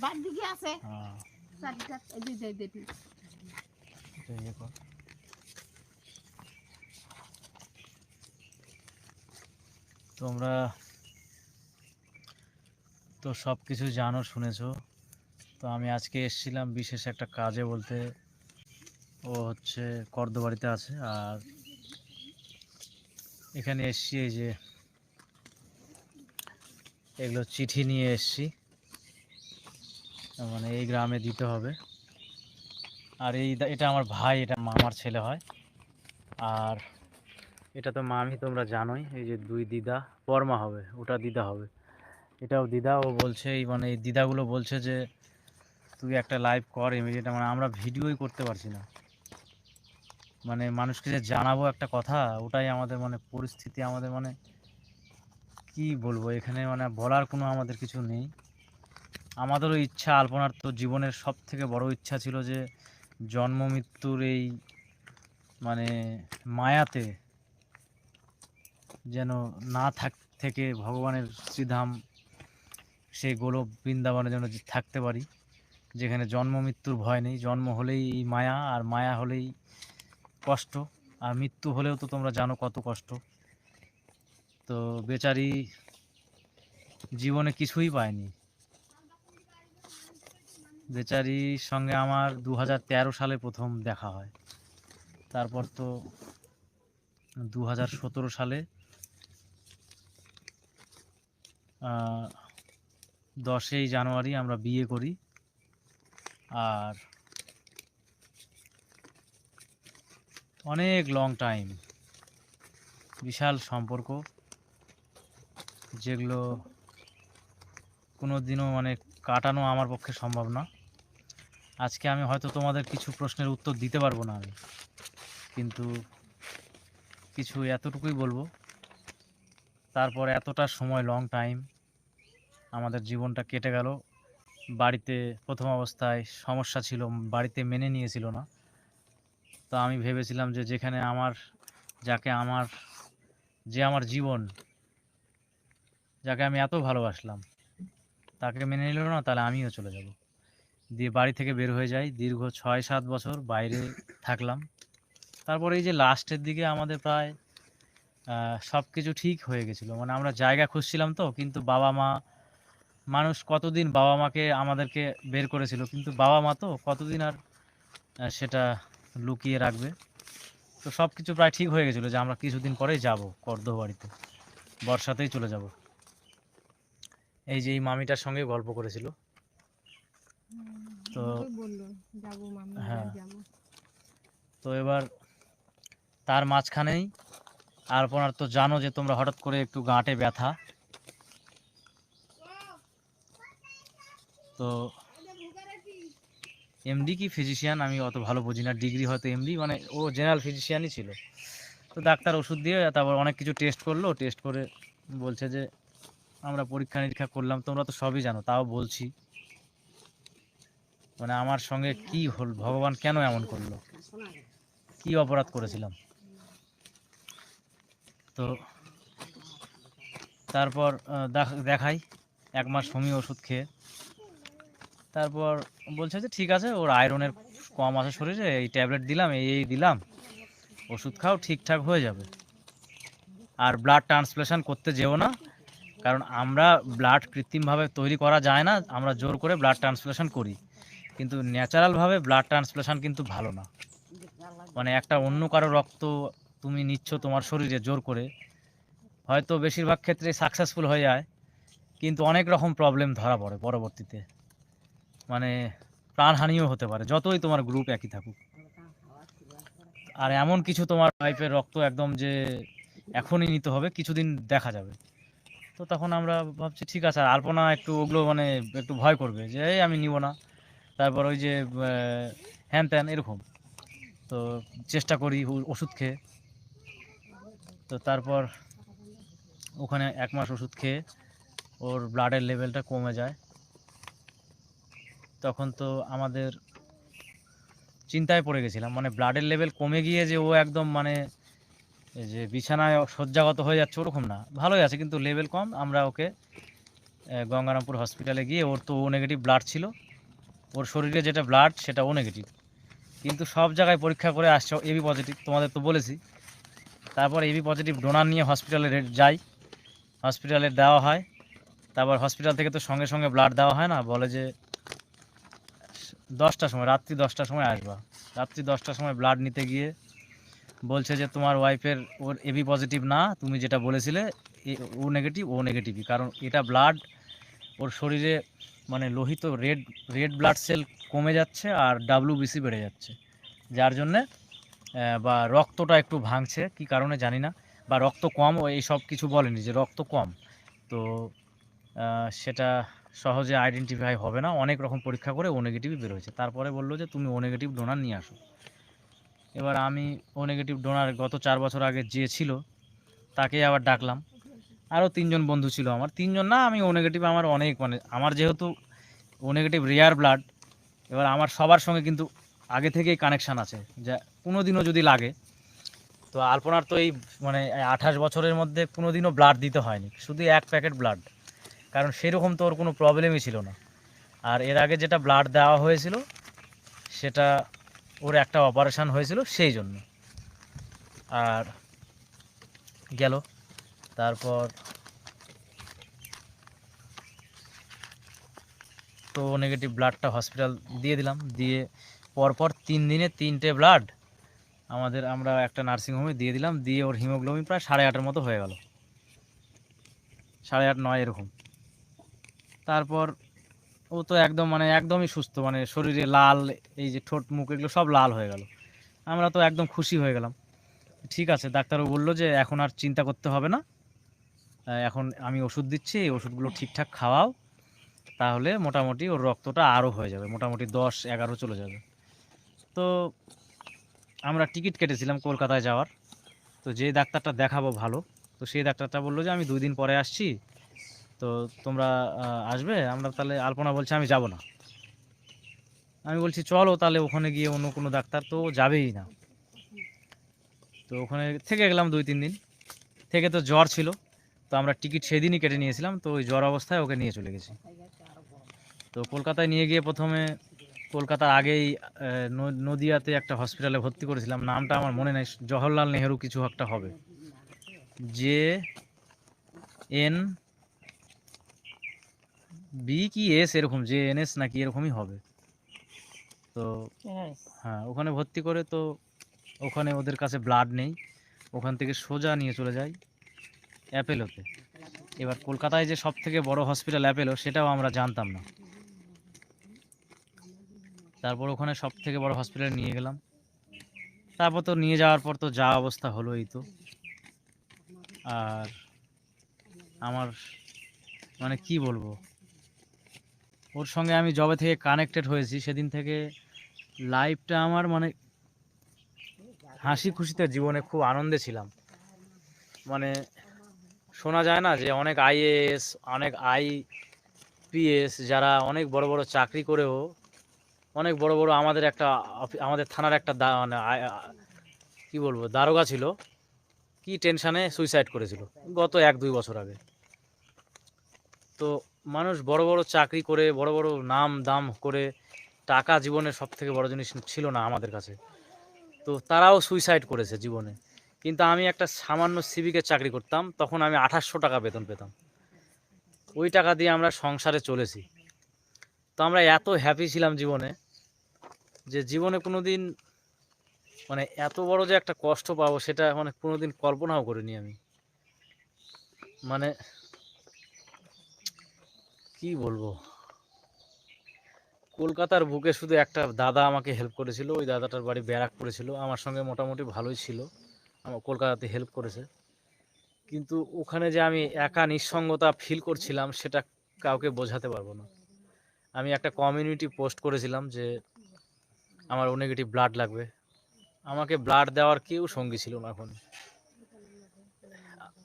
বাড়িদিকে আছে চারটা এই যে দেখি তোমরা তো সব কিছু জানো, শুনেছো। তো আমি আজকে এসেছিলাম বিশেষ একটা কাজে, বলতে ও হচ্ছে কর্দবাড়িতে আছে। আর এখানে এসছি, এই যে এগুলো চিঠি নিয়ে এসছি, মানে এই গ্রামে দিতে হবে। আর এটা আমার ভাই, এটা মামার ছেলে হয়। আর এটা তো মামি, তোমরা জানোই। এই যে দুই দিদা, বর্মা হবে, ওটা দিদা হবে, এটাও দিদা। ও বলছে মানে এই দিদাগুলো বলছে যে তুই একটা লাইভ কর ইমিডিয়েট। মানে আমরা ভিডিওই করতে পারছি না, মানে মানুষকে যে জানাবো একটা কথা, ওটাই আমাদের মানে পরিস্থিতি, আমাদের মানে কি বলবো এখানে, মানে বলার কোনো আমাদের কিছু নেই। আমাদেরও ইচ্ছা, আলপনার তো জীবনের সব থেকে বড় ইচ্ছা ছিল যে জন্ম মৃত্যুর এই মানে মায়াতে যেন না থেকে ভগবানের শ্রীধাম, সেই গোলক বৃন্দাবনে যেন থাকতে পারি, যেখানে জন্ম মৃত্যুর ভয় নেই। জন্ম হলেই এই মায়া, আর মায়া হলেই কষ্ট, আর মৃত্যু হলেও তো তোমরা জানো কত কষ্ট। তো বেচারি জীবনে কিছুই পায়নি। বেচারির সঙ্গে আমার 2013 সালে প্রথম দেখা হয়। তারপর তো 2017 সালে 10ই জানুয়ারি আমরা বিয়ে করি। আর অনেক লং টাইম, বিশাল সম্পর্ক, যেগুলো কোনো দিনও মানে কাটানো আমার পক্ষে সম্ভব না। আজকে আমি হয়তো তোমাদের কিছু প্রশ্নের উত্তর দিতে পারবো না আমি, কিন্তু কিছু এতটুকুই বলবো। তারপর এতটা সময়, লং টাইম আমাদের জীবনটা কেটে গেল। বাড়িতে প্রথম অবস্থায় সমস্যা ছিল, বাড়িতে মেনে নিয়েছিল না। তো আমি ভেবেছিলাম যে যেখানে আমার, যাকে আমার, যে আমার জীবন, যাকে আমি এত ভালোবাসলাম, তাকে মেনে নিল না, তাহলে আমিও চলে যাব। দিয়ে বাড়ি থেকে বের হয়ে যাই, দীর্ঘ 6-7 বছর বাইরে থাকলাম। তারপরে এই যে লাস্টের দিকে আমাদের প্রায় সব কিছু ঠিক হয়ে গেছিলো, মানে আমরা জায়গা খুঁজছিলাম তো, কিন্তু বাবা মা, মানুষ কতদিন বাবা মাকে আমাদেরকে বের করেছিল, কিন্তু বাবা মা তো কতদিন আর সেটা লুকিয়ে রাখবে। তো সব কিছু প্রায় ঠিক হয়ে গেছিলো যে আমরা কিছুদিন পরেই যাব কর্দবাড়িতে, বর্ষাতেই চলে যাব। এই যে এই মামিটার সঙ্গে গল্প করেছিল। তো বললো যাবো মামি, হ্যাঁ, যাবো। তো এবার তার মাঝখানেই আলপনার তো জানো যে তোমরা, হঠাৎ করে একটু গাঁটে ব্যথা। তো এমডি কি ফিজিশিয়ান আমি অত ভালো বুঝি না, ডিগ্রি হয়তো এমডি, মানে ও জেনারেল ফিজিশিয়ানই ছিল। তো ডাক্তার ওষুধ দিয়ে তারপর অনেক কিছু টেস্ট করলো, টেস্ট করে বলছে যে, আমরা পরীক্ষা নিরীক্ষা করলাম, তোমরা তো সবই জানো, তাও বলছি, মানে আমার সঙ্গে কি হল, ভগবান কেন এমন করলো, কি অপরাধ করেছিলাম। তো তারপর দেখাই 1 মাস হোমিও ওষুধ খেয়ে, তারপর বলছে যে ঠিক আছে, ওর আয়রনের কম আছে শরীরে, এই ট্যাবলেট দিলাম, এই দিলাম, ওষুধ খাও, ঠিকঠাক হয়ে যাবে। আর ব্লাড ট্রান্সফ্লেশন করতে যেও না, কারণ আমরা ব্লাড কৃত্রিমভাবে তৈরি করা যায় না, আমরা জোর করে ব্লাড ট্রান্সফ্লেশন করি, কিন্তু ন্যাচারালভাবে ব্লাড ট্রান্সফ্লেশন কিন্তু ভালো না। মানে একটা অন্য কারো রক্ত তুমি নিচ্ছ তোমার শরীরে জোর করে, হয়তো বেশিরভাগ ক্ষেত্রে সাকসেসফুল হয়ে যায়, কিন্তু অনেক রকম প্রবলেম ধরা পড়ে পরবর্তীতে, মানে প্রাণহানিও হতে পারে, যতই তোমার গ্রুপ একই থাকুক। আর এমন কিছু তোমার টাইপের রক্ত একদম যে এখনই নিতে হবে, কিছুদিন দেখা যাবে। তো তখন আমরা ভাবছি ঠিক আছে। আর আলপনা একটু ওগুলো মানে একটু ভয় করবে যে এই আমি নিব না, তারপর ওই যে হ্যান ত্যান এরকম। তো চেষ্টা করি ওষুধ খেয়ে। তো তারপর ওখানে 1 মাস ওষুধ খেয়ে ওর ব্লাডের লেভেলটা কমে যায়। তখন তো আমাদের চিন্তায় পড়ে গেছিলাম, মানে ব্লাডের লেভেল কমে গিয়ে যে ও একদম মানে এই যে বিছানায় শয্যাগত হয়ে যাচ্ছে ওরকম না, ভালোই আছে, কিন্তু লেভেল কম। আমরা ওকে গঙ্গারামপুর হসপিটালে গিয়ে ওর তো ও নেগেটিভ ব্লাড ছিল, ওর শরীরে যেটা ব্লাড সেটা ও নেগেটিভ, কিন্তু সব জায়গায় পরীক্ষা করে আসছে এবি পজিটিভ, তোমাদের তো বলেছি। তারপর এবি পজিটিভ ডোনার নিয়ে হসপিটালে যাই, হসপিটালে দেওয়া হয়। তারপর হসপিটাল থেকে তো সঙ্গে সঙ্গে ব্লাড দেওয়া হয় না, বলে যে 10টার সময়, রাত্রি 10টার সময় আসবা। রাত্রি 10টার সময় ব্লাড নিতে গিয়ে বলছে যে তোমার ওয়াইফের ওর এবি পজিটিভ না, তুমি যেটা বলেছিলে ও নেগেটিভ, ও নেগেটিভই, কারণ এটা ব্লাড ওর শরীরে মানে লোহিত রেড রেড ব্লাড সেল কমে যাচ্ছে আর ডাব্লিউবিসি বেড়ে যাচ্ছে, যার জন্যে বা রক্তটা একটু ভাঙছে, কি কারণে জানি না, বা রক্ত কম, ও এই সব কিছু বলেনি যে রক্ত কম। তো সেটা সহজে আইডেন্টিফাই হবে না, অনেক রকম পরীক্ষা করে ও নেগেটিভই বেরোয়েছে। তারপরে বললো যে তুমি ও নেগেটিভ ডোনার নিয়ে আসো। এবার আমি ও নেগেটিভ ডোনার গত 4 বছর আগে যে ছিল তাকে আবার ডাকলাম, আরও 3জন বন্ধু ছিল আমার, 3জন না, আমি ও নেগেটিভ আমার অনেক, মানে আমার যেহেতু ও নেগেটিভ রেয়ার ব্লাড, এবার আমার সবার সঙ্গে কিন্তু আগে থেকেই কানেকশান আছে, যা কোনো দিনও যদি লাগে। তো আলপনার তো এই মানে 28 বছরের মধ্যে কোনো দিনও ব্লাড দিতে হয়নি, শুধু 1 প্যাকেট ব্লাড, কারণ সেরকম তো ওর কোনো প্রবলেমই ছিল না। আর এর আগে যেটা ব্লাড দেওয়া হয়েছিল সেটা ওর একটা অপারেশান হয়েছিল সেই জন্য। আর গেল, তারপর তো নেগেটিভ ব্লাডটা হসপিটাল দিয়ে দিলাম, দিয়ে পরপর 3 দিনে 3টে ব্লাড আমরা একটা নার্সিংহোমে দিয়ে দিলাম, দিয়ে ওর হিমোগ্লোবিন প্রায় 8.5-এর মতো হয়ে গেল, 8.5 9 এরকম। তারপর ও তো একদম মানে একদমই সুস্থ, মানে শরীরে লাল, এই যে ঠোঁট মুখ এগুলো সব লাল হয়ে গেল। আমরা তো একদম খুশি হয়ে গেলাম। ঠিক আছে, ডাক্তারও বললো যে এখন আর চিন্তা করতে হবে না, এখন আমি ওষুধ দিচ্ছি, এই ওষুধগুলো ঠিকঠাক খাওয়াও, তাহলে মোটামুটি ওর রক্তটা আরও হয়ে যাবে, মোটামুটি 10-11 চলে যাবে। তো আমরা টিকিট কেটেছিলাম কলকাতায় যাওয়ার, তো যে ডাক্তারটা দেখাবো ভালো, তো সেই ডাক্তারটা বললো যে আমি 2 দিন পরে আসছি, তো তোমরা আসবে। আমরা তাহলে, আলপনা বলছে আমি যাব না। আমি বলছি চলো তাহলে ওখানে গিয়ে অন্য কোনো ডাক্তার, তো ও যাবেই না। তো ওখানে থেকে গেলাম 2-3 দিন, থেকে তো জ্বর ছিল, তো আমরা টিকিট সেদিনই কেটে নিয়েছিলাম, তো ওই জ্বর অবস্থায় ওকে নিয়ে চলে গেছি। তো কলকাতায় নিয়ে গিয়ে প্রথমে কলকাতার আগেই নদিয়াতে একটা হসপিটালে ভর্তি করেছিলাম, নামটা আমার মনে নেই, জওহরলাল নেহেরু কিছু একটা হবে, JNB কি এস এরকম, JNS নাকি এরকমই হবে। তো হ্যাঁ, ওখানে ভর্তি করে, তো ওখানে ওদের কাছে ব্লাড নেই, ওখান থেকে সোজা নিয়ে চলে যায় অ্যাপেলোতে। এবার কলকাতায় যে সব থেকে বড় হসপিটাল অ্যাপেলো, সেটাও আমরা জানতাম না। তারপর ওখানে সব থেকে বড় হসপিটালে নিয়ে গেলাম, তারপর তো নিয়ে যাওয়ার পর তো যা অবস্থা হলো এই তো। আর আমার মানে কি বলবো, ওর সঙ্গে আমি যবে থেকে কানেক্টেড হয়েছি সেদিন থেকে লাইফটা আমার মানে হাসি খুশিতে, জীবনে খুব আনন্দে ছিলাম। মানে শোনা যায় না যে অনেক IAS, অনেক IPS যারা অনেক বড় বড় চাকরি করেও, অনেক বড় বড় আমাদের একটা আমাদের থানার একটা মানে কি বলবো দারোগা ছিল, কি টেনশানে সুইসাইড করেছিল গত 1-2 বছর আগে। তো মানুষ বড় বড় চাকরি করে, বড় বড় নাম দাম করে, টাকা জীবনের সব থেকে বড় জিনিস ছিল না আমাদের কাছে, তো তারাও সুইসাইড করেছে জীবনে। কিন্তু আমি একটা সামান্য সিভিকের চাকরি করতাম, তখন আমি 2800 টাকা বেতন পেতাম, ওই টাকা দিয়ে আমরা সংসারে চলেছি। তো আমরা এত হ্যাপি ছিলাম জীবনে, যে জীবনে কোনো দিন মানে এত বড় যে একটা কষ্ট পাবো সেটা মানে কোনো দিন কল্পনাও করিনি আমি। মানে কি বলবো, কলকাতার বুকে শুধু একটা দাদা আমাকে হেল্প করেছিল, ওই দাদাটার বাড়ি ব্যারাকপুরে ছিল, আমার সঙ্গে মোটামুটি ভালোই ছিল, আমার কলকাতাতে হেল্প করেছে। কিন্তু ওখানে যে আমি একা নিঃসঙ্গতা ফিল করছিলাম সেটা কাউকে বোঝাতে পারবো না। আমি একটা কমিউনিটি পোস্ট করেছিলাম যে আমার ও নেগেটিভ ব্লাড লাগবে, আমাকে ব্লাড দেওয়ার কেউ সঙ্গী ছিল না ওখানে।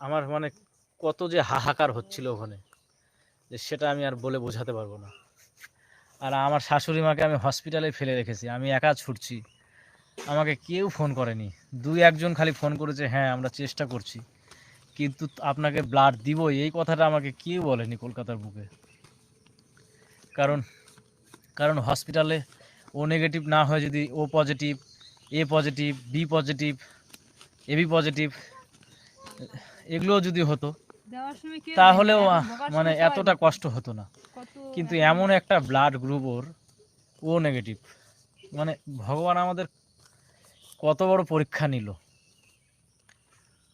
আমার মানে কত যে হাহাকার হচ্ছিল ওখানে, যে সেটা আমি আর বলে বোঝাতে পারবো না। আর আমার শাশুড়ি মাকে আমি হসপিটালে ফেলে রেখেছি, আমি একা ছুটছি, আমাকে কেউ ফোন করেনি, 2-1 জন খালি ফোন করেছে, হ্যাঁ আমরা চেষ্টা করছি, কিন্তু আপনাকে ব্লাড দিব এই কথাটা আমাকে কেউ বলেনি কলকাতার বুকে। কারণ কারণ হসপিটালে ও নেগেটিভ না হয়, যদি O positive, A positive, B positive, AB positive এগুলো যদি হতো দেওয়ার সময় কেউ তাহলেও দেয়নি, এখন ভোগার মানে সময় সবাই এতটা বলে। কষ্ট হতো না। কত কিন্তু এখন এমন একটা ব্লাড গ্রুপ ওর, ও নেগেটিভ, মানে ভগবান আমাদের কত বড় পরীক্ষা নিল।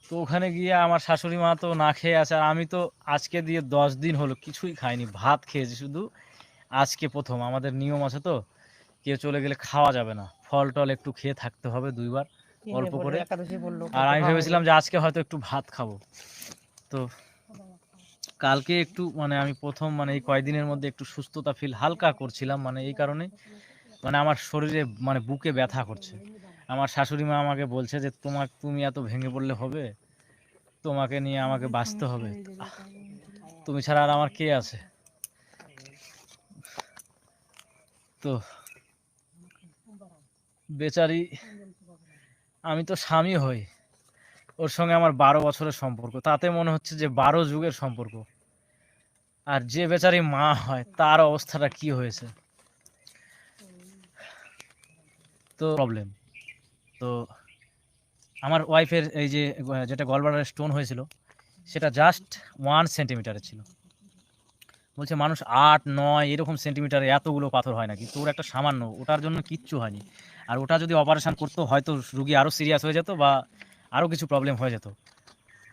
তো ওখানে গিয়ে আমার শাশুড়ি মা তো না খেয়ে আছে, আর আমি তো আজকে দিয়ে 10 দিন হলো কিছুই খাইনি, ভাত খেয়েছি শুধু। আজকে প্রথম, আমাদের নিয়ম আছে তো, কেউ চলে গেলে খাওয়া যাবে না, ফল টল একটু খেয়ে থাকতে হবে 2বার অল্প করে। আর আমি ভেবেছিলাম যে আজকে হয়তো একটু ভাত খাবো। তো কালকে একটু মানে আমি প্রথম মানে এই কয়েকদিনের মধ্যে একটু সুস্থতা ফিল হালকা করছিলাম, মানে এই কারণে মানে আমার শরীরে মানে বুকে ব্যথা করছে। আমার শাশুড়ি মা আমাকে বলছে যে তুমি এত ভেঙে পড়লে হবে, তোমাকে নিয়ে আমাকে বাঁচতে হবে, তুমি ছাড়া আর আমার কে আছে। তো বেচারি, আমি তো স্বামী হই, ওর সঙ্গে আমার 12 বছরের সম্পর্ক, তাতে মনে হচ্ছে যে 12 যুগের সম্পর্ক। আর যে বেচারি মা হয় তার অবস্থাটা কি হয়েছে, তো প্রবলেম। তো আমার ওয়াইফের এই যে যেটা গলব্লাডারে স্টোন হয়েছিল সেটা জাস্ট 1 সেন্টিমিটারের ছিল। বলছে মানুষ 8-9 এরকম সেন্টিমিটারে এতগুলো পাথর হয় নাকি, তোর একটা সামান্য, ওটার জন্য কিচ্ছু হয়নি। আর ওটা যদি অপারেশন করতো হয়তো রুগী আরও সিরিয়াস হয়ে যেত বা আরও কিছু প্রবলেম হয়ে যেত।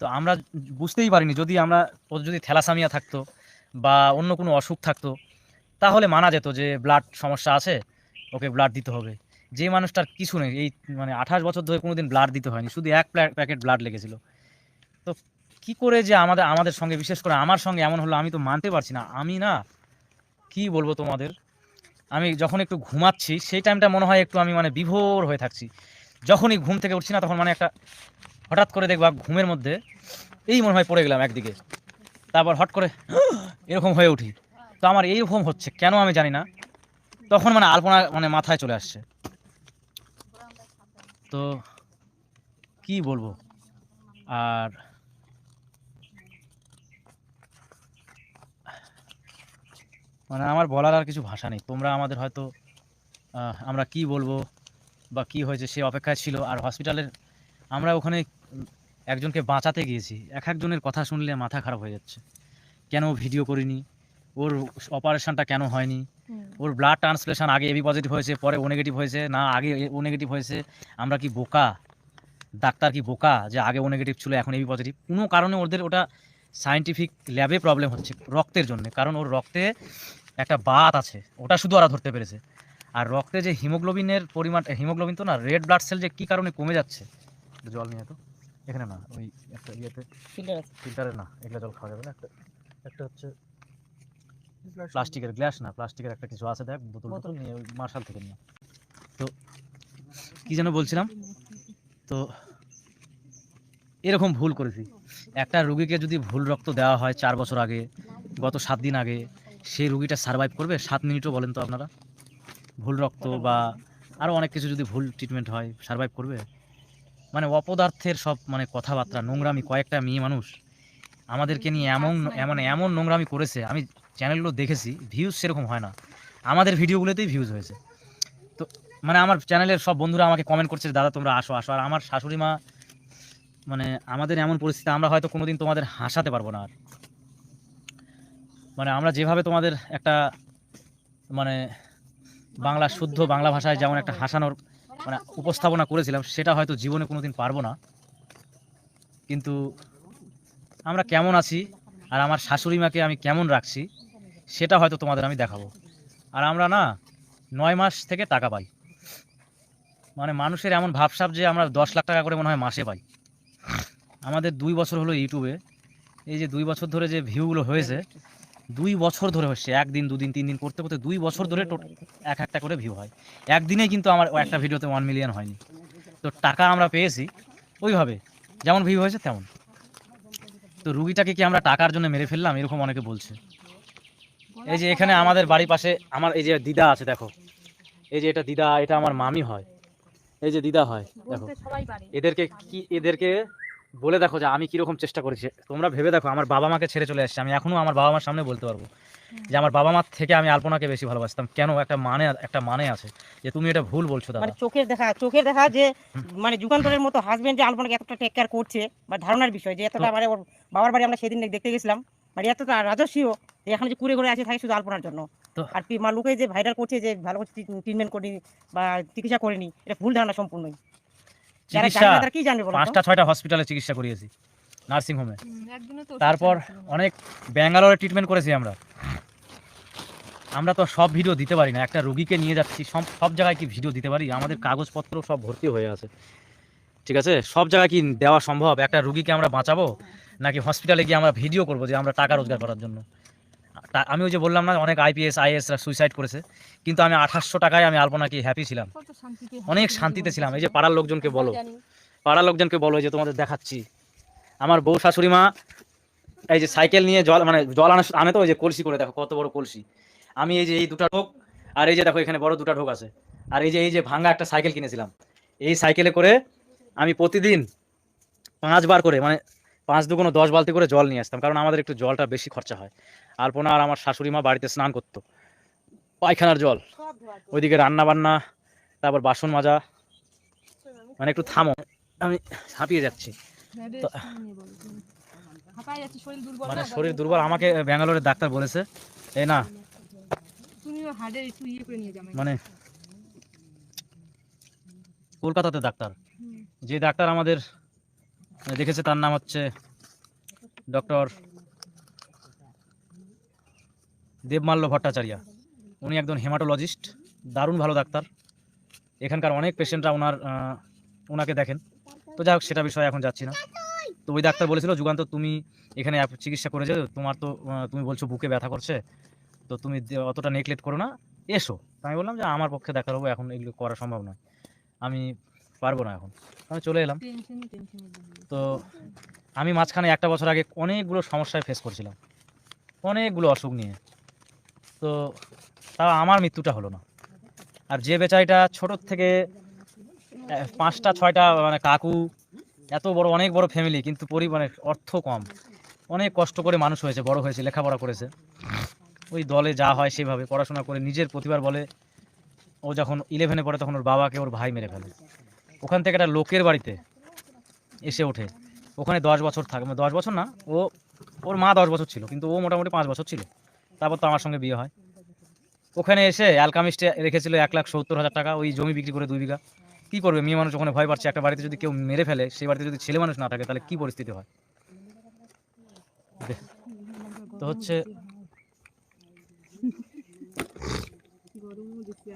তো আমরা বুঝতেই পারিনি, যদি আমরা, ওর যদি থ্যালাসামিয়া থাকতো বা অন্য কোনো অসুখ থাকতো তাহলে মানা যেত যে ব্লাড সমস্যা আছে, ওকে ব্লাড দিতে হবে। যে মানুষটার কিছু নেই, এই মানে 28 বছর ধরে কোনো দিন ব্লাড দিতে হয়নি, শুধু 1 প্যাকেট ব্লাড লেগেছিল। তো কি করে যে আমাদের আমাদের সঙ্গে, বিশেষ করে আমার সঙ্গে এমন হলো, আমি তো মানতে পারছি না। আমি না, কি বলবো তোমাদের, আমি যখন একটু ঘুমাচ্ছি সেই টাইমটা মনে হয় একটু আমি মানে বিভোর হয়ে থাকছি। যখনই ঘুম থেকে উঠছি না তখন মানে একটা হঠাৎ করে দেখবা ঘুমের মধ্যে এই মনে হয় পড়ে গেলাম একদিকে, তারপর হট করে এরকম হয়ে উঠি। তো আমার এইরকম হচ্ছে কেন আমি জানি না, তখন মানে আলপনা মানে মাথায় চলে আসছে। তো কি বলবো, আর মানে আমার বলার আর কিছু ভাষা নেই। তোমরা আমাদের হয়তো আমরা কি বলবো বা কি হয়েছে সে অপেক্ষায় ছিল। আর হসপিটালের আমরা ওখানে একজনকে বাঁচাতে গিয়েছি, এক একজনের কথা শুনলে মাথা খারাপ হয়ে যাচ্ছে। কেন ভিডিও করিনি, ওর অপারেশনটা কেন হয়নি, ওর ব্লাড ট্রান্সফ্লেশন আগে এবি পজিটিভ হয়েছে পরে ও নেগেটিভ হয়েছে, না আগে ও নেগেটিভ হয়েছে, আমরা কি বোকা, ডাক্তার কি বোকা যে আগে ও নেগেটিভ ছিল এখন এবি পজিটিভ? কোনো কারণে ওদের ওটা সায়েন্টিফিক ল্যাবে প্রবলেম হচ্ছে রক্তের জন্য, কারণ ওর রক্তে একটা বাত আছে, ওটা শুধু ওরা ধরতে পেরেছে। আর রক্তে যে হিমোগ্লোবিনের পরিমাণ, হিমোগ্লোবিন তো না, রেড ব্লাড সেল যে কী কারণে কমে যাচ্ছে। একটু জল নিয়ে তো, এখানে না ওই একটা ইয়েতে ফিল্টারে না, এগুলো জল খাওয়া যাবে না। একটা একটা হচ্ছে প্লাস্টিকের গ্লাস, না প্লাস্টিকের একটা কিছু আছে, দেখ বোতল নিয়ে ওই মার্শাল থেকে নিয়ে। তো কি যেন বলছিলাম, তো এরকম ভুল করেছি। একটা রুগীকে যদি ভুল রক্ত দেওয়া হয় 4 বছর আগে, গত 7 দিন আগে, সেই রুগীটা সার্ভাইভ করবে 7 মিনিটও? বলেন তো আপনারা। ভুল রক্ত বা আরও অনেক কিছু যদি ভুল ট্রিটমেন্ট হয়, সার্ভাইভ করবে? মানে অপদার্থের সব মানে কথাবার্তা, নোংরামি, কয়েকটা মেয়ে মানুষ আমাদেরকে নিয়ে এমন এমন এমন নোংরামি করেছে। আমি চ্যানেলগুলো দেখেছি, ভিউজ সেরকম হয় না, আমাদের ভিডিওগুলোতেই ভিউজ হয়েছে। তো মানে আমার চ্যানেলের সব বন্ধুরা আমাকে কমেন্ট করছে, দাদা তোমরা আসো আসো। আর আমার শাশুড়ি মা, মানে আমাদের এমন পরিস্থিতি, আমরা হয়তো কোনোদিন তোমাদের হাসাতে পারবো না আর। মানে আমরা যেভাবে তোমাদের একটা মানে বাংলা, শুদ্ধ বাংলা ভাষায় যেমন একটা হাসানোর মানে উপস্থাপনা করেছিলাম, সেটা হয়তো জীবনে কোনোদিন পারবো না। কিন্তু আমরা কেমন আছি আর আমার শাশুড়ি মাকে আমি কেমন রাখছি সেটা হয়তো তোমাদের আমি দেখাবো। আর আমরা না 9 মাস থেকে টাকা পাই, মানে মানুষের এমন ভাবসাব যে আমরা 10 লাখ টাকা করে মনে হয় মাসে পাই। আমাদের 2 বছর হলো ইউটিউবে, এই যে 2 বছর ধরে যে ভিউগুলো হয়েছে, 2 বছর ধরে হচ্ছে, 1 দিন 2 দিন 3 দিন করতে করতে 2 বছর ধরে একটা করে ভিউ হয়। একদিনে কিন্তু আমার একটা ভিডিওতে 1 মিলিয়ন হয়নি। তো টাকা আমরা পেয়েছি ওইভাবে, যেমন ভিউ হয়েছে তেমন। তো রুগীটাকে কি আমরা টাকার জন্য মেরে ফেললাম, এরকম অনেকে বলছে। এই যে এখানে আমাদের বাড়ির পাশে আমার এই যে দিদা আছে, দেখো এই যে এটা দিদা, এটা আমার মামি হয়, এই যে দিদা হয়, দেখো বলতে সবাই পারে। এদেরকে কি, এদেরকে বলে দেখো যে আমি কিরকম চেষ্টা করেছি। তোমরা ভেবে দেখো, আমার বাবা মাকে ছেড়ে চলে আসছি, আমি এখনো আমার বাবা মার সামনে বলতে পারবো যে আমার বাবা মার থেকে আমি আলপনাকে বেশি ভালোবাসতাম। কেন? একটা মানে আছে যে তুমি এটা ভুল বলছো দাদা। মানে চোখের দেখা যে মানে যুগান্তরের মতো হাজবেন্ড যে আলপনাকে এতটা টেক কেয়ার করছে, বা ধারণার বিষয় যে এতটা, মানে ওর বাবার বাড়ি আমরা সেদিন দেখতে গেছিলাম, মানে এতটা রাজস্বীয় যে এখন যে কুড়ে ঘুরে আছে থাকে শুধু আলপনার জন্য। তো আর মা লোকে যে ভাইরাল করছে যে ভালো করে ট্রিটমেন্ট করিনি বা চিকিৎসা করেনি, এটা ভুল ধারণা সম্পূর্ণই। যারা চিকিৎসা জানে না তারা কি জানবে বলো তো? 5টা 6টা হসপিটালে চিকিৎসা করিয়েছি, নার্সিং হোমে। একদিনও তো তারপর অনেক ব্যাঙ্গালোরে ট্রিটমেন্ট করেছি আমরা তো সব ভিডিও দিতে পারি না। একটা রুগীকে নিয়ে যাচ্ছি, সব জায়গায় কি ভিডিও দিতে পারি? আমাদের কাগজপত্র সব ভর্তি হয়ে আছে, ঠিক আছে? সব জায়গায় কি দেওয়া সম্ভব? একটা রুগীকে আমরা বাঁচাবো নাকি হসপিটালে গিয়ে আমরা ভিডিও করবো যে আমরা টাকা রোজগার করার জন্য? আমি ওই যে বললাম না, অনেক IPS IASরা সুইসাইড করেছে, কিন্তু আমি 2800 টাকায় আমি আলপনাকে হ্যাপি ছিলাম, কত শান্তিতে অনেক শান্তিতে ছিলাম। এই যে পাড়ার লোকজনকে বলো, যে তোমাদের দেখাচ্ছি, আমার বউ শাশুড়ি মা এই যে সাইকেল নিয়ে জল আনে তো, ওই যে কলসি করে, দেখো কত বড় কলসি। আমি এই যে এই দুটা ঢোক, আর এই যে দেখো এখানে বড় দুটা ঢোক আছে, আর এই যে ভাঙা একটা সাইকেল কিনেছিলাম, এই সাইকেলে করে আমি প্রতিদিন 5 বার করে, মানে 5 দুগুণ 10 বালতি করে জল নিয়ে আসতাম, কারণ আমাদের একটু জলটা বেশি খরচা হয়। আলপনা আর আমার শাশুড়ি মা বাড়িতে স্নান করতো, পায়খানার জল, ওইদিকে রান্না বান্না, তারপর বাসন মাজা। মানে একটু থামো, আমি হাঁপিয়ে যাচ্ছি। তো শরীর দুর্বল, মানে শরীর দুর্বল, আমাকে ব্যাঙ্গালোরের ডাক্তার বলেছে এই না, তুমিও হাড়ের একটু ইয়ে করে নিয়ে যাবে। মানে কলকাতাতে ডাক্তার, যে ডাক্তার আমাদের দেখেছে তার নাম হচ্ছে ডক্টর দেবমাল্য ভট্টাচার্য। উনি একজন হেমাটোলজিস্ট, দারুণ ভালো ডাক্তার। এখানকার অনেক পেশেন্টরা ওনাকে দেখেন। তো যাই হোক, সেটা বিষয়ে এখন যাচ্ছি না। তো ওই ডাক্তার বলেছিল, যুগান্ত তুমি এখানে চিকিৎসা করে যাও, তোমার তো তুমি বলছো বুকে ব্যথা করছে, তো তুমি অতটা নেগলেক্ট করো না, এসো। তো আমি বললাম যে আমার পক্ষে ডাক্তারবাবু এখন এগুলো করা সম্ভব নয়, আমি পারবো না। এখন আমি চলে এলাম। তো আমি মাঝখানে 1টা বছর আগে অনেকগুলো সমস্যায় ফেস করছিলাম, অনেকগুলো অসুখ নিয়ে। তো তাও আমার মৃত্যুটা হলো না। আর যে বেচারিটা ছোটোর থেকে 5টা 6টা মানে কাকু, এত বড় অনেক বড় ফ্যামিলি, কিন্তু পরিমাণে অর্থ কম, অনেক কষ্ট করে মানুষ হয়েছে, বড় হয়েছে, লেখাপড়া করেছে, ওই দলে যা হয় সেভাবে পড়াশোনা করে নিজের প্রতিভার বলে ও যখন 11-এ পড়ে তখন ওর বাবাকে ওর ভাই মেরে ফেলে। ওখান থেকে একটা লোকের বাড়িতে এসে ওঠে, ওখানে 10 বছর থাকে, 10 বছর না, ওর মা 10 বছর ছিল, কিন্তু ও মোটামুটি 5 বছর ছিল। তারপর তো আমার সঙ্গে বিয়ে হয়। ওখানে এসে অ্যালকামিস্টে রেখেছিল 1,70,000 টাকা, ওই জমি বিক্রি করে 2 বিঘা। কী করবে মেয়ে মানুষ? ওখানে ভয় পাচ্ছে, একটা বাড়িতে যদি কেউ মেরে ফেলে, সেই বাড়িতে যদি ছেলে মানুষ না থাকে তাহলে কী পরিস্থিতি হয়? তো হচ্ছে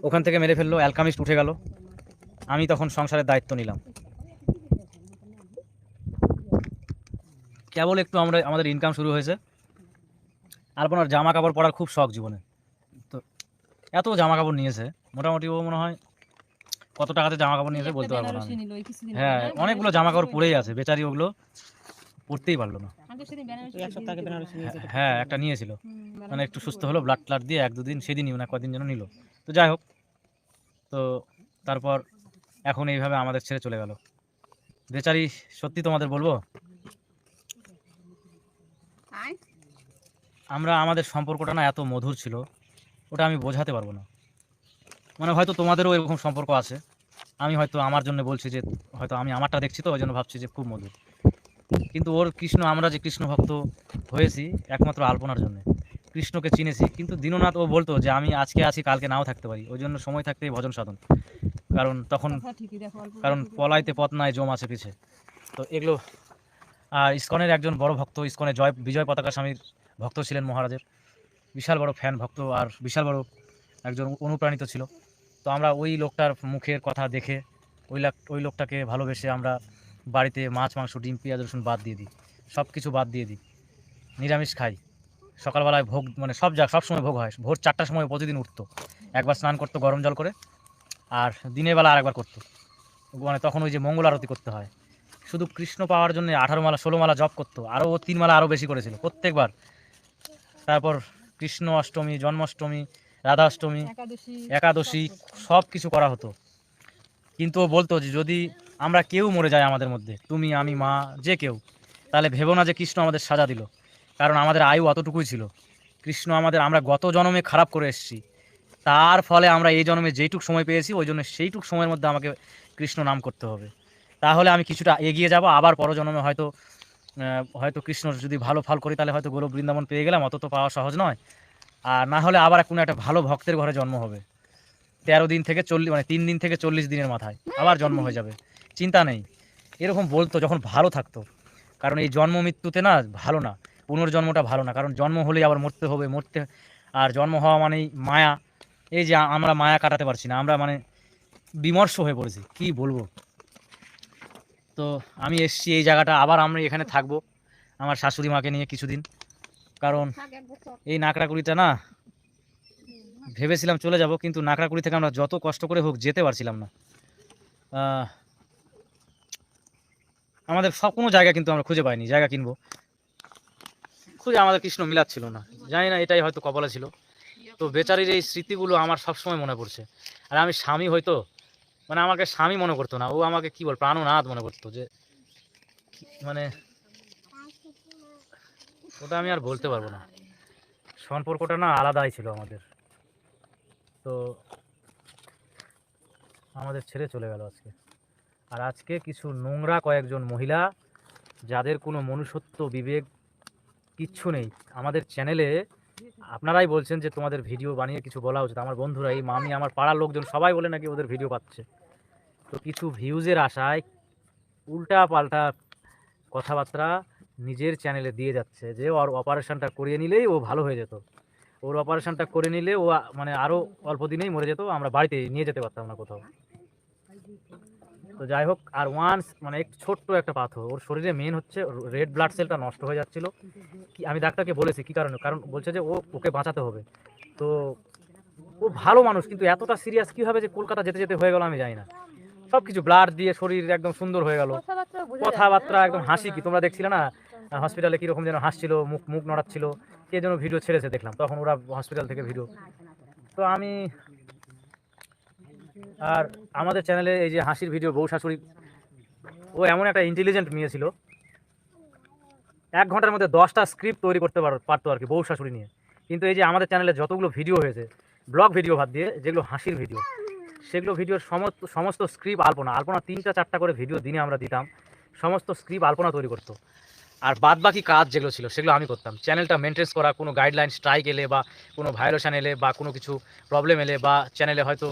ওখান থেকে মেরে ফেললো, অ্যালকামিস্ট উঠে গেল। আমি তখন সংসারের দায়িত্ব নিলাম। কেবল একটু আমাদের ইনকাম শুরু হয়েছে। আলপনার জামা কাপড় পরার খুব শখ জীবনে, তো এত জামা কাপড় নিয়েছে, মোটামুটি ও মনে হয় কত টাকাতে জামা কাপড় নিয়েছে বলতে পারবো না আমি। হ্যাঁ, অনেকগুলো জামা কাপড় পরেই আছে, বেচারি ওগুলো পরতেই পারলো না। 1 সপ্তাহ আগে বেনারসি নিয়ে যেতে। হ্যাঁ, একটা নিয়েছিল, মানে একটু সুস্থ হলো, ব্লাড ট্লাড দিয়ে 1-2 দিন, সেদিনই মানে কদিন যেন নিল। তো যাই হোক, তো তারপর এখন এইভাবে আমাদের ছেড়ে চলে গেল বেচারি। সত্যি তোমাদের বলবো, আমাদের সম্পর্কটা না এত মধুর ছিল, ওটা আমি বোঝাতে পারবো না। মানে হয়তো তোমাদেরও এরকম সম্পর্ক আছে, আমি হয়তো আমার জন্য বলছি যে হয়তো আমি আমারটা দেখছি, তো ওই জন্য ভাবছি যে খুব মধুর। কিন্তু আমরা যে কৃষ্ণ ভক্ত হয়েছি একমাত্র আলপনার জন্য, কৃষ্ণকে চিনেছি। কিন্তু দীননাথ ও বলতো যে আমি আজকে আছি, কালকে নাও থাকতে পারি, ওই জন্য সময় থাকতেই ভজন সাধন, কারণ পলাইতে পথ নাই, জম আছে পিছে। তো এগুলো। আর ইসকনের একজন বড় ভক্ত, ইসকনে বিজয় পতাকা স্বামীর ভক্ত ছিলেন, মহারাজের বিশাল বড় ফ্যান ভক্ত, আর বিশাল বড় একজন অনুপ্রাণিত ছিল। তো আমরা ওই লোকটার মুখের কথা দেখে ওই লোকটাকে ভালোবেসে আমরা বাড়িতে মাছ মাংস ডিম পেঁয়াজ রসুন বাদ দিয়ে দিই, সব কিছু বাদ দিয়ে দিই, নিরামিষ খাই। সকালবেলায় ভোগ, মানে সব সময় ভোগ হয়। ভোর 4টার সময় প্রতিদিন উঠতো, একবার স্নান করতো গরম জল করে, আর দিনের বেলা আরেকবার করতো। মানে তখন ওই যে মঙ্গল আরতি করতে হয়, শুধু কৃষ্ণ পাওয়ার জন্য 18 মালা 16 মালা জপ করতো, আরও 3 মালা আরও বেশি করেছিল প্রত্যেকবার। তারপর কৃষ্ণ অষ্টমী, জন্মাষ্টমী, রাধাষ্টমী, একাদশী সব কিছু করা হতো। কিন্তু ও বলতো যে যদি আমরা কেউ মরে যায় আমাদের মধ্যে, তুমি আমি মা যে কেউ, তাহলে ভেবো না যে কৃষ্ণ আমাদের সাজা দিল, কারণ আমাদের আয়ু অতটুকুই ছিল। কৃষ্ণ আমরা গত জন্মে খারাপ করে এসেছি, তার ফলে আমরা এই জন্মে যেইটুক সময় পেয়েছি ওই জন্য সেইটুক সময়ের মধ্যে আমাকে কৃষ্ণ নাম করতে হবে। তাহলে আমি কিছুটা এগিয়ে যাব, আবার পরজন্মে হয়তো হয়তো কৃষ্ণ যদি ভালো ফল করি তাহলে হয়তো গোলক বৃন্দাবন পেয়ে গেলাম, অত তো পাওয়া সহজ নয়। আর না হলে আবার কোনো একটা ভালো ভক্তের ঘরে জন্ম হবে, 13 দিন থেকে 40 মানে 3 দিন থেকে 40 দিনের মাথায় আবার জন্ম হয়ে যাবে, চিন্তা নেই। এরকম বলতো যখন ভালো থাকতো। কারণ এই জন্ম মৃত্যুতে না ভালো না, পুনর্জন্মটা ভালো না, কারণ জন্ম হলেই আবার মরতে হবে, মরতে আর জন্ম হওয়া মানেই মায়া। এই যে আমরা মায়া কাটাতে পারছি না, আমরা মানে বিমর্ষ হয়ে পড়েছি, কি বলবো। তো আমি এসছি এই জায়গাটা, আবার আমরা এখানে থাকবো আমার শাশুড়ি মাকে নিয়ে কিছুদিন, কারণ এই নাকড়াকুড়িটা না ভেবেছিলাম চলে যাব, কিন্তু নাকড়াকুড়ি থেকে আমরা যত কষ্ট করে হোক যেতে পারছিলাম না। আমাদের সব কোনো জায়গা কিন্তু আমরা খুঁজে পাইনি, জায়গা কিনবো খুঁজে আমাদের কৃষ্ণ মিলাচ্ছিল না, জানি না এটাই হয়তো কপালে ছিল। তো বেচারির এই স্মৃতিগুলো আমার সবসময় মনে পড়ছে। আর আমি স্বামী হয়তো মানে আমাকে স্বামী মনে করতো না, ও আমাকে কি বল প্রাণনাথ মনে করতো, যে মানে ওটা আমি আর বলতে পারবো না, সম্পর্কটা না আলাদাই ছিল আমাদের। তো আমাদের ছেড়ে চলে গেল আজকে। আর আজকে কিছু নোংরা কয়েকজন মহিলা, যাদের কোনো মনুষ্যত্ব বিবেক কিচ্ছু নেই, আমাদের চ্যানেলে আপনারাই বলছেন যে তোমাদের ভিডিও বানিয়ে কিছু বলা উচিত। আমার বন্ধুরা, এই মামি, আমার পাড়ার লোকজন সবাই বলে নাকি ওদের ভিডিও পাচ্ছে। তো কিছু ভিউজের আশায় উল্টা পাল্টা কথাবার্তা নিজের চ্যানেলে দিয়ে যাচ্ছে, যে ওর অপারেশনটা করিয়ে নিলেই ও ভালো হয়ে যেত, ওর অপারেশনটা করে নিলে ও মানে আরও অল্প দিনেই মরে যেত, আমরা বাড়িতে নিয়ে যেতে পারতাম না কোথাও। তো যাই হোক, আর ওয়ান্স মানে ছোট্ট একটা পাথর ওর শরীরে, মেন হচ্ছে রেড ব্লাড সেলটা নষ্ট হয়ে যাচ্ছিল। কি আমি ডাক্তারকে বলেছি কী কারণে, কারণ বলছে যে ওকে বাঁচাতে হবে। তো ও ভালো মানুষ, কিন্তু এতটা সিরিয়াস কীভাবে যে কলকাতা যেতে যেতে হয়ে গেল আমি জানি না। সব কিছু ব্লাড দিয়ে শরীর একদম সুন্দর হয়ে গেল, কথাবার্তা একদম হাসি, কি তোমরা দেখছিলে না হসপিটালে কীরকম যেন হাসছিল, মুখ মুখ নড়াচ্ছিল, কে যেন ভিডিও ছেড়েছে দেখলাম, তখন ওরা হসপিটাল থেকে ভিডিও। তো আমি আর আমাদের চ্যানেলে এই যে হাসির ভিডিও বউ শাশুড়ি, ও এমন একটা ইন্টেলিজেন্ট মেয়ে ছিল, 1 ঘন্টার মধ্যে 10টা স্ক্রিপ্ট তৈরি করতে পারতো আর কি বউ শাশুড়ি নিয়ে। কিন্তু এই যে আমাদের চ্যানেলে যতগুলো ভিডিও হয়েছে, ব্লগ ভিডিও বাদ দিয়ে যেগুলো হাসির ভিডিও, সেগুলো ভিডিওর সমস্ত স্ক্রিপ্ট আলপনা 3টা 4টা করে ভিডিও দিনে আমরা দিতাম, সমস্ত স্ক্রিপ্ট আলপনা তৈরি করতো। আর বাদ বাকি কাজ যেগুলো ছিল সেগুলো আমি করতাম, চ্যানেলটা মেনটেন্স করা, কোনো গাইডলাইন স্ট্রাইক এলে বা কোনো ভায়োলেশন এলে বা কোনো কিছু প্রবলেম এলে বা চ্যানেলে হয়তো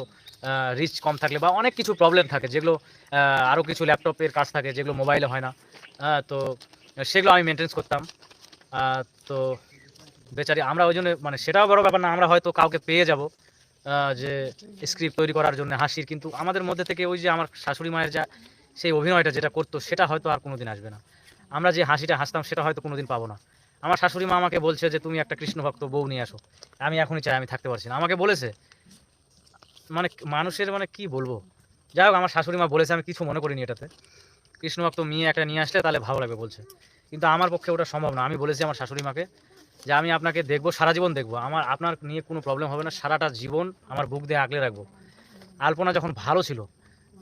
রিচ কম থাকলে বা অনেক কিছু প্রবলেম থাকে, যেগুলো আরও কিছু ল্যাপটপের কাজ থাকে যেগুলো মোবাইলে হয় না, তো সেগুলো আমি মেনটেন্স করতাম। তো বেচারি আমরা ওই জন্য মানে সেটাও বড় ব্যাপার না, আমরা হয়তো কাউকে পেয়ে যাব যে স্ক্রিপ্ট তৈরি করার জন্য হাসির, কিন্তু আমাদের মধ্যে থেকে ওই যে আমার শাশুড়ি মায়ের যা সেই অভিনয়টা যেটা করতো সেটা হয়তো আর কোনো দিন আসবে না। আমরা যে হাসিটা হাসতাম সেটা হয়তো কোনো দিন পাবো না। আমার শাশুড়ি মা আমাকে বলছে যে তুমি একটা কৃষ্ণ ভক্ত বউ নিয়ে আসো, আমি এখনই চাই, আমি থাকতে পারছি না, আমাকে বলেছে। মানে মানুষের মানে কি বলবো, যাই হোক আমার শাশুড়ি মা বলেছে, আমি কিছু মনে করিনি এটাতে, কৃষ্ণ ভক্ত মেয়ে একটা নিয়ে আসলে তাহলে ভালো লাগবে বলছে, কিন্তু আমার পক্ষে ওটা সম্ভব না। আমি বলেছি আমার শাশুড়ি মাকে যে আমি আপনাকে দেখবো, সারা জীবন দেখবো, আপনার নিয়ে কোনো প্রবলেম হবে না, সারাটা জীবন আমার বুক দিয়ে আগলে রাখবো। আলপনা যখন ভালো ছিল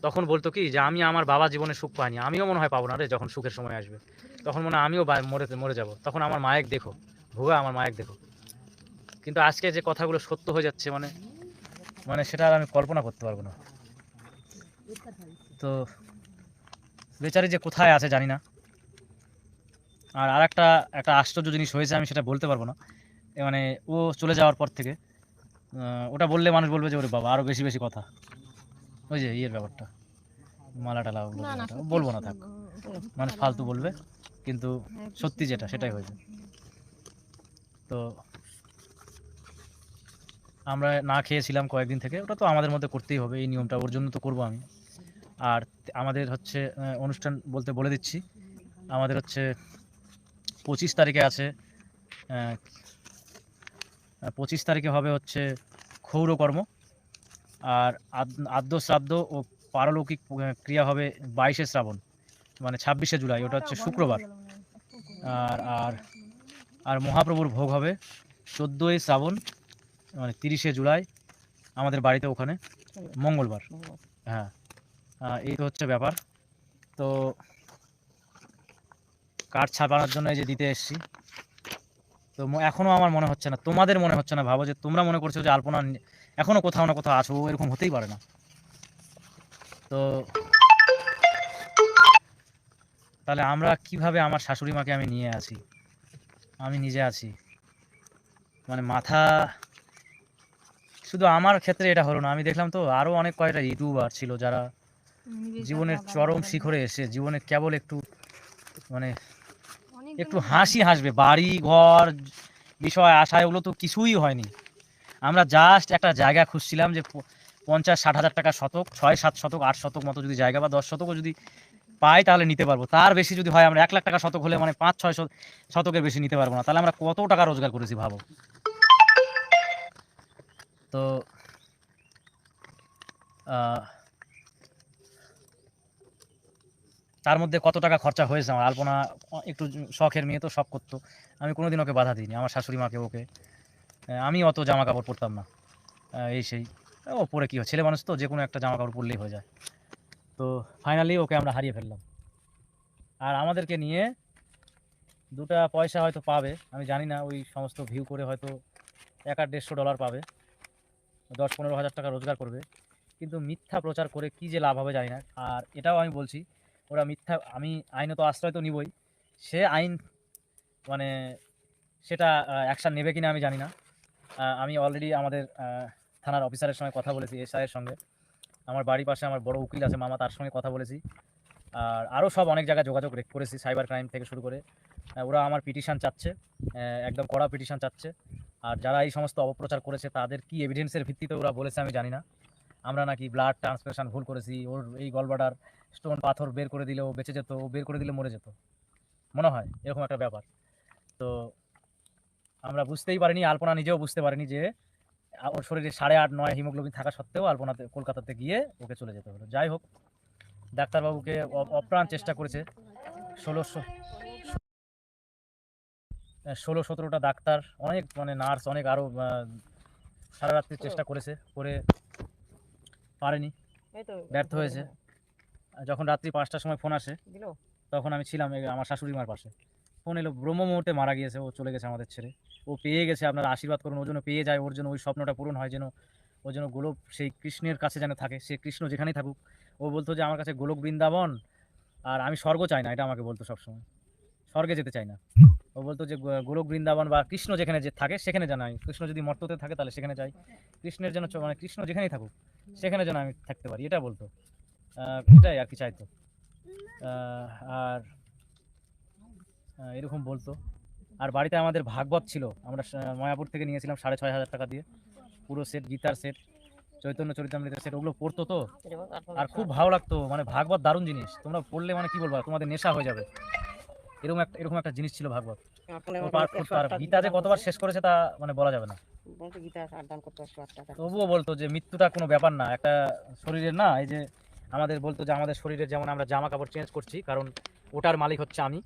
তখন বলতো কি যে আমি আমার বাবা জীবনে সুখ পাইনি, আমিও মনে হয় পাবো না রে, যখন সুখের সময় আসবে তখন মনে হয় আমিও মরে যাব, তখন আমার মায়ের দেখো ভুয়া, আমার মায়ের দেখো। কিন্তু আজকে যে কথাগুলো সত্য হয়ে যাচ্ছে, মানে মানে সেটা আর আমি কল্পনা করতে পারবো না। তো বেচারি যে কোথায় আছে জানি না। আর একটা আশ্চর্য জিনিস হয়েছে, আমি সেটা বলতে পারবো না, মানে ও চলে যাওয়ার পর থেকে ওটা বললে মানুষ বলবে যে ওরে বাবা আরও বেশি বেশি কথা, ওই যে ইয়ের ব্যাপারটা, মালা টালা বলবো না, থাক, মানুষ ফালতু বলবে, কিন্তু সত্যি যেটা সেটাই হয়েছে। তো আমরা না খেয়েছিলাম কয়েকদিন থেকে, ওটা তো আমাদের মধ্যে করতেই হবে, এই নিয়মটা ওর জন্য তো করবো আমি। আর আমাদের হচ্ছে অনুষ্ঠান বলতে বলে দিচ্ছি, আমাদের হচ্ছে 25 তারিখে আছে, 25 তারিখে হবে হচ্ছে ক্ষৌরকর্ম, আর আদ্য শ্রাদ্ধ ও পারলৌকিক ক্রিয়া হবে 22শে শ্রাবণ, মানে 26শে জুলাই, ওটা হচ্ছে শুক্রবার। আর আর আর মহাপ্রভুর ভোগ হবে 14ই শ্রাবণ, মানে 30শে জুলাই আমাদের বাড়িতে ওখানে, মঙ্গলবার। হ্যাঁ, এই তো হচ্ছে ব্যাপার। তো কার্ড ছাপানোর জন্য এই যে দিতে এসেছি। তো এখনও আমার মনে হচ্ছে না, তোমাদের মনে হচ্ছে না, ভাবো যে তোমরা মনে করছো যে আলপনা এখনও কোথাও না কোথাও আছো, এরকম হতেই পারে না। তো তাহলে আমরা কিভাবে আমার শাশুড়ি মাকে আমি নিয়ে আছি, আমি নিজে আছি, মানে মাথা। শুধু আমার ক্ষেত্রে এটা হলো না, আমি দেখলাম তো আরও অনেক কয়েকটা ইউটিউবার ছিল যারা জীবনের চরম শিখরে এসে জীবনে কেবল একটু মানে একটু হাসি হাসবে, বাড়ি ঘর বিষয় আশায় ওগুলো তো কিছুই হয়নি। আমরা জাস্ট একটা জায়গা খুঁজছিলাম যে 50-60 হাজার টাকা শতক, 6-7 শতক 8 শতক মতো যদি জায়গা বা 10 শতকও যদি পাই তাহলে নিতে পারবো। তার বেশি যদি হয়, আমরা 1 লাখ টাকা শতক হলে মানে 5-6 শতকের বেশি নিতে পারবো না। তাহলে আমরা কত টাকা রোজগার করেছি ভাবো। তো তার মধ্যে কত টাকা খরচা হয়েছে আমার। আলপনা একটু শখের মেয়ে, তো শখ করতো, আমি কোনোদিন ওকে বাধা দিইনি, আমার শাশুড়ি মাকে ওকে। আমি অত জামা কাপড় পরতাম না, এই সেই ও পরে কী হয়, ছেলে মানুষ তো যে কোনো একটা জামা কাপড় পরলেই হয়ে যায়। তো ফাইনালি ওকে আমরা হারিয়ে ফেললাম। আর আমাদেরকে নিয়ে 2টা পয়সা হয়তো পাবে, আমি জানি না, ওই সমস্ত ভিউ করে হয়তো $100-150 পাবে, 10-15 হাজার টাকা রোজগার করবে, কিন্তু মিথ্যা প্রচার করে কি যে লাভ হবে জানি না। আর এটাও আমি বলছি, ওরা মিথ্যা, আমি আইনত আশ্রয় তো নিবই, সে আইন মানে সেটা অ্যাকশান নেবে কিনা আমি জানি না। আমি অলরেডি আমাদের থানার অফিসারের সঙ্গে কথা বলেছি, এসআইয়ের সঙ্গে, আমার বাড়ির পাশে আমার বড় উকিল আছে মামা, তার সঙ্গে কথা বলেছি। আর আরও সব অনেক জায়গায় যোগাযোগ করেছি, সাইবার ক্রাইম থেকে শুরু করে। ওরা আমার পিটিশান চাচ্ছে, একদম কড়া পিটিশান চাচ্ছে। আর যারা এই সমস্ত অপপ্রচার করেছে তাদের কি এভিডেন্সের ভিত্তিতে ওরা বলেছে আমি জানি না। আমরা নাকি ব্লাড ট্রান্সফিউশন ভুল করেছি, ওর এই গলব্লাডার স্টোন পাথর বের করে দিলে ও বেঁচে যেত, ও বের করে দিলে মরে যেত, মনে হয় এরকম একটা ব্যাপার। তো আমরা বুঝতেই পারিনি, আলপনা নিজেও বুঝতে পারিনি যে ওর শরীরে 8.5-9 হিমোগ্লোবিন থাকা সত্ত্বেও আলপনাতে কলকাতাতে গিয়ে ওকে চলে যেতে হলো। যাই হোক, ডাক্তারবাবুকে অপ্রাণ চেষ্টা করেছে, 16-17টা ডাক্তার, অনেক মানে নার্স, অনেক আরও সারা রাত্রি চেষ্টা করেছে, করে পারেনি, ব্যর্থ হয়েছে। যখন রাত্রি 5টার সময় ফোন আসে, তখন আমি ছিলাম আমার শাশুড়ি মার পাশে। ফোন এলো, ব্রহ্ম মুহূর্তে মারা গিয়েছে, ও চলে গেছে আমাদের ছেড়ে, ও পেয়ে গেছে, আপনারা আশীর্বাদ করুন, ওর জন্য পেয়ে যায়, ওর জন্য ওই স্বপ্নটা পূরণ হয়, যেন ওর জন্য গোলক সেই কৃষ্ণের কাছে যেন থাকে, সে কৃষ্ণ যেখানেই থাকুক। ও বলতো যে আমার কাছে গোলক বৃন্দাবন আর আমি স্বর্গ চাই না, এটা আমাকে বলতো সবসময়, স্বর্গে যেতে চাই না। ও বলতো যে গোলক বৃন্দাবন বা কৃষ্ণ যেখানে যে থাকে সেখানে জানাই, কৃষ্ণ যদি মর্ততে থাকে তাহলে সেখানে যাই, কৃষ্ণের যেন মানে কৃষ্ণ যেখানেই থাকুক সেখানে যেন আমি থাকতে পারি, এটা বলতো। এটাই আর কি চাইতো। আর এরকম বলতো। আর বাড়িতে আমাদের ভাগবত ছিল, আমরা মায়াপুর থেকে নিয়েছিলাম 6,500 টাকা দিয়ে, পুরো সেট, গীতার সেট, চৈতন্য চরিতামৃতের সেট, ওগুলো পড়তো তো, আর খুব ভালো লাগতো। মানে ভাগবত দারুণ জিনিস, তোমরা পড়লে মানে কি বলবো, তোমাদের নেশা হয়ে যাবে, এরকম একটা জিনিস ছিল ভাগবত। আর গীতা যে কতবার শেষ করেছে তা মানে বলা যাবে না। তবুও বলতো যে মৃত্যুটা কোনো ব্যাপার না, একটা শরীরের না, এই যে আমাদের বলতো যে আমাদের শরীরের যেমন আমরা জামা কাপড় চেঞ্জ করছি কারণ ওটার মালিক হচ্ছে আমি,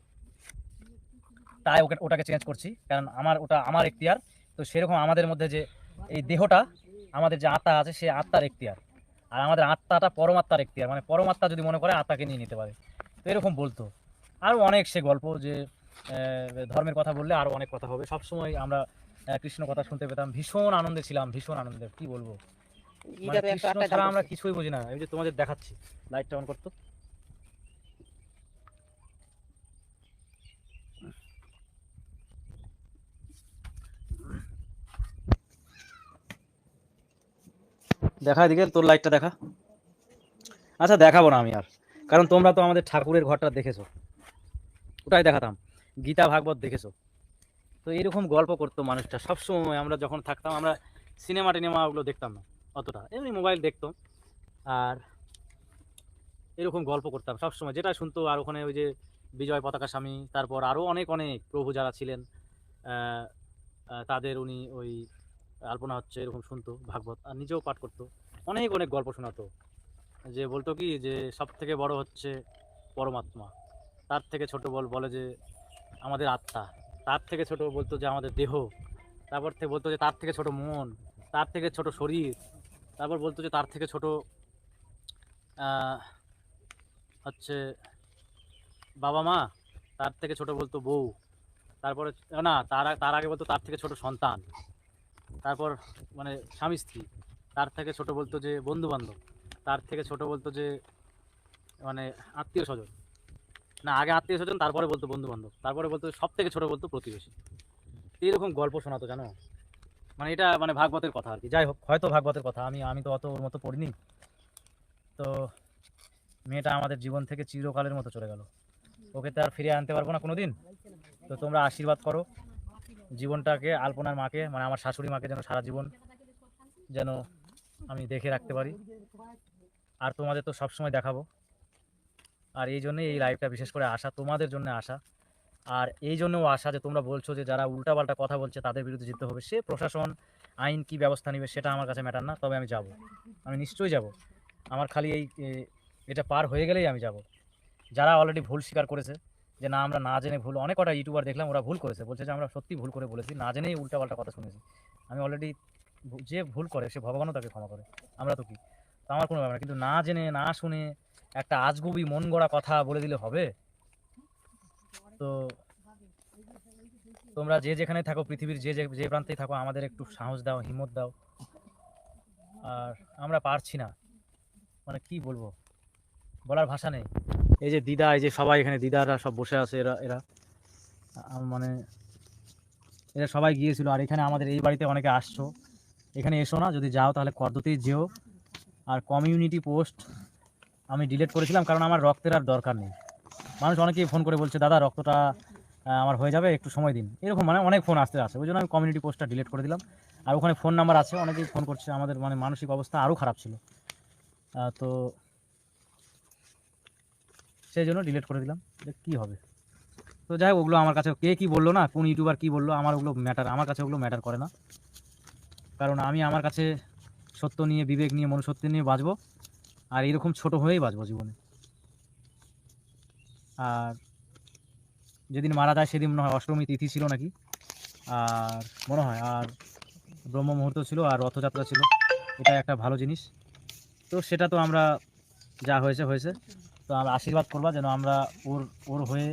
তাই ওটাকে চেঞ্জ করছি কারণ ওটা আমার এখতিয়ার। তো সেরকম আমাদের মধ্যে যে এই দেহটা, আমাদের যে আত্মা আছে সে আত্মার এখতিয়ার, আর আমাদের আত্মাটা পরমাত্মার এখতিয়ার, মানে পরমাত্মা যদি মনে করে আত্মাকে নিয়ে নিতে পারে। তো এরকম বলতো। আরও অনেক সে গল্প, যে ধর্মের কথা বললে আরও অনেক কথা হবে। সবসময় আমরা কৃষ্ণ কথা শুনতে পেতাম, ভীষণ আনন্দে ছিলাম, ভীষণ আনন্দে, কি বলবো, মানে কৃষ্ণ ছাড়া আমরা কিছুই বুঝি না। এই যে তোমাদের দেখাচ্ছি, লাইটটা অন করতো, দেখা এদিকে, তোর লাইটটা দেখা। আচ্ছা দেখাবো না আমি আর, কারণ তোমরা তো আমাদের ঠাকুরের ঘরটা দেখেছো, ওটাই দেখাতাম, গীতা ভাগবত দেখেছো। তো এরকম গল্প করতো মানুষটা সবসময়। আমরা যখন থাকতাম, আমরা সিনেমা টিনেমা ওগুলো দেখতাম না অতটা, এমনি মোবাইল দেখতো আর এরকম গল্প করতাম সবসময়, যেটা শুনতো। আর ওখানে ওই যে বিজয় পতাকা স্বামী, তারপর আরও অনেক প্রভু যারা ছিলেন তাদের উনি ওই আলপনা হচ্ছে এরকম শুনতো ভাগবত, আর নিজেও পাঠ করতো, অনেক গল্প শোনাতো। যে বলতো কি যে সব থেকে বড় হচ্ছে পরমাত্মা, তার থেকে ছোট বলে যে আমাদের আত্মা, তার থেকে ছোট বলতো যে আমাদের দেহ, তারপর থেকে বলতো যে তার থেকে ছোট মন, তার থেকে ছোট শরীর, তারপর বলতো যে তার থেকে ছোট হচ্ছে বাবা মা, তার থেকে ছোট বলতো বউ, তারপরে না তার আগে বলতো তার থেকে ছোট সন্তান, তারপর মানে স্বামী স্ত্রী, তার থেকে ছোট বলতো যে বন্ধু বান্ধব, তার থেকে ছোট বলতো যে মানে আত্মীয় স্বজন, না আগে আত্মীয় স্বজন তারপরে বলতো বন্ধু বান্ধব, তারপরে বলতো সব থেকে ছোট বলতো প্রতিবেশী। এইরকম গল্প শোনাতো জানো, মানে এটা মানে ভাগবতের কথা আর কি। যাই হোক, হয়তো ভাগবতের কথা, আমি আমি তো অত ওর মতো পড়িনি। তো মেয়েটা আমাদের জীবন থেকে চিরকালের মতো চলে গেল, ওকে তো আর ফিরিয়ে আনতে পারবো না কোনোদিন। তো তোমরা আশীর্বাদ করো জীবনটাকে, আলপনার মাকে মানে আমার শাশুড়ি মাকে যেন সারা জীবন যেন আমি দেখে রাখতে পারি, আর তোমাদের তো সবসময় দেখাবো। আর এই জন্যই এই লাইভটা বিশেষ করে আসা, তোমাদের জন্য আসা। আর এই জন্যও আসা যে তোমরা বলছো যে যারা উল্টাপাল্টা কথা বলছে তাদের বিরুদ্ধে যেতে হবে, সে প্রশাসন আইন কি ব্যবস্থা নেবে সেটা আমার কাছে ম্যাটার না, তবে আমি যাব, আমি নিশ্চয়ই যাব। আমার খালি এটা পার হয়ে গেলেই আমি যাব। যারা অলরেডি ভুল স্বীকার করেছে যে না আমরা না জেনে ভুল, অনেক কটা ইউটিউবার দেখলাম ওরা ভুল করেছে, বলছে যে আমরা সত্যি ভুল করে বলেছি, না জেনেই উল্টাপাল্টা কথা শুনেছি। আমি অলরেডি, যে ভুল করে সে ভগবানও তাকে ক্ষমা করে, আমরা তো কি, তো আমার কোনো ব্যাপার না। কিন্তু না জেনে না শুনে একটা আজগুবি মন গড়া কথা বলে দিলে হবে? তো তোমরা যে যেখানে থাকো, পৃথিবীর যে প্রান্তেই থাকো, আমাদের একটু সাহস দাও, হিম্মত দাও। আর আমরা পারছি না, মানে কি বলবো, বলার ভাষা নেই। এই যে দিদা, এই যে সবাই এখানে দিদারা সব বসে আছে, এরা এরা মানে এরা সবাই গিয়েছিল। আর এখানে আমাদের এই বাড়িতে অনেকে আসছো, এখানে এসো না, যদি যাও তাহলে কর্দতেই যেও। আর কমিউনিটি পোস্ট আমি ডিলিট করেছিলাম কারণ আমার রক্তের আর দরকার নেই। মানুষ অনেকেই ফোন করে বলছে দাদা রক্তটা আমার হয়ে যাবে, একটু সময় দিন, এরকম মানে অনেক ফোন আসতে ওই জন্য আমি কমিউনিটি পোস্টটা ডিলিট করে দিলাম। আর ওখানে ফোন নাম্বার আছে, অনেকেই ফোন করছে, আমাদের মানে মানসিক অবস্থা আরও খারাপ ছিল, তো সেই জন্য ডিলিট করে দিলাম। কী হবে, তো যাই হোক, ওগুলো আমার কাছে কে কী বললো না, কোন ইউটিউবার কী বললো, আমার ওগুলো ম্যাটার, আমার কাছে ওগুলো ম্যাটার করে না। কারণ আমি আমার কাছে সত্য নিয়ে, বিবেক নিয়ে, মনুষ্যত্ব নিয়ে বাঁচবো, আর এরকম ছোট হয়েই বাঁচবো জীবনে। আর যেদিন মারা যায় সেদিন মনে হয় অষ্টমী তিথি ছিল নাকি, আর মনে হয় আর ব্রহ্ম মুহূর্ত ছিল, আর রথযাত্রা ছিল, এটা একটা ভালো জিনিস। তো সেটা তো আমরা, যা হয়েছে হয়েছে, তো আমরা আশীর্বাদ করবা যেন আমরা ওর ওর হয়ে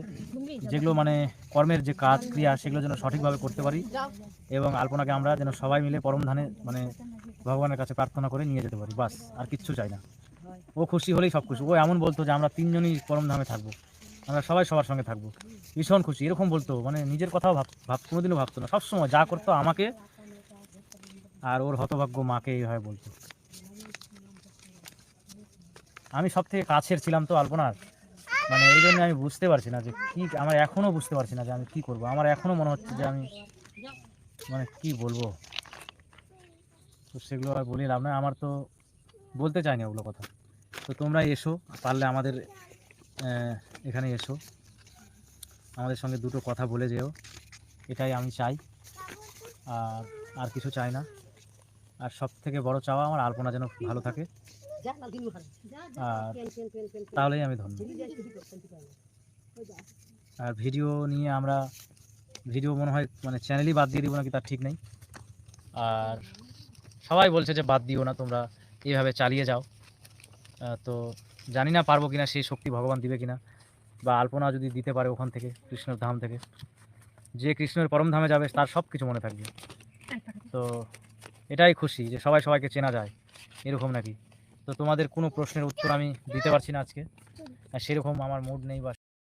যেগুলো মানে কর্মের যে কাজ ক্রিয়া সেগুলো যেন সঠিকভাবে করতে পারি, এবং আলপনাকে আমরা যেন সবাই মিলে পরম ধানে মানে ভগবানের কাছে প্রার্থনা করে নিয়ে যেতে পারি, বাস আর কিচ্ছু চাই না। ও খুশি হলেই সব খুশি। ও এমন বলতো যে আমরা তিনজনই পরম ধামে থাকবো, আমরা সবাই সবার সঙ্গে থাকবো, ভীষণ খুশি, এরকম বলতো। মানে নিজের কথাও কোনোদিনও ভাবতো না, সবসময় যা করতো আমাকে আর ওর হতভাগ্য মাকে এইভাবে বলতো। আমি সব থেকে কাছের ছিলাম তো আলপনার, মানে এই জন্য আমি বুঝতে পারছি না যে কি, আমার এখনও বুঝতে পারছি না যে আমি কি করব। আমার এখনও মনে হচ্ছে যে আমি মানে কি বলবো, তো সেগুলো আর বলি লাভ না, আমার তো বলতে চাই না ওগুলো কথা। তো তোমরা এসো, পারলে আমাদের এখানে এসো, আমাদের সঙ্গে দুটো কথা বলে যেও, এটাই আমি চাই, আর আর কিছু চাই না। আর সব থেকে বড় চাওয়া আমার আলপনা যেন ভালো থাকে, আর তাহলেই আমি ধন্য। আর ভিডিও নিয়ে আমরা, ভিডিও মনে হয় মানে চ্যানেলই বাদ দিয়ে দিব নাকি তার ঠিক নেই। আর সবাই বলছে যে বাদ দিও না, তোমরা এইভাবে চালিয়ে যাও। তো জানি না পারবো কিনা, সেই শক্তি ভগবান দিবে কিনা, বা আলপনা যদি দিতে পারে ওখান থেকে, কৃষ্ণের ধাম থেকে, যে কৃষ্ণের পরম ধামে যাবে তার সব কিছু মনে থাকবে। তো এটাই খুশি যে সবাই সবাইকে চেনা যায়, এরকম নাকি। তো তোমাদের কোনো প্রশ্নের উত্তর আমি দিতে পারছি না আজকে, সেরকম আমার মুড নেই বা